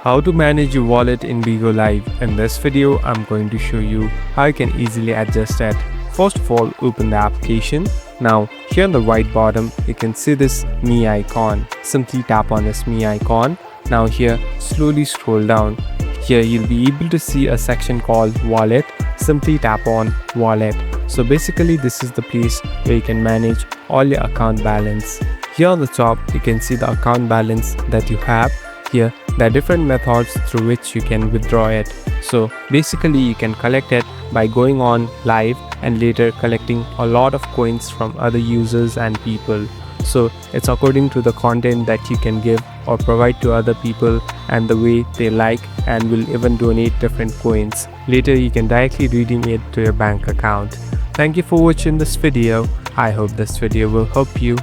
How to manage your wallet in Bigo Live. In this video, I'm going to show you how you can easily adjust it. First of all, open the application. Now, here on the right bottom, you can see this Me icon. Simply tap on this Me icon. Now here, slowly scroll down. Here you'll be able to see a section called Wallet. Simply tap on Wallet. So basically this is the place where you can manage all your account balance. Here on the top, you can see the account balance that you have. Here, there are different methods through which you can withdraw it. So basically you can collect it by going on live and later collecting a lot of coins from other users and people. So it's according to the content that you can give or provide to other people and the way they like, and will even donate different coins. Later you can directly redeem it to your bank account. Thank you for watching this video. I hope this video will help you.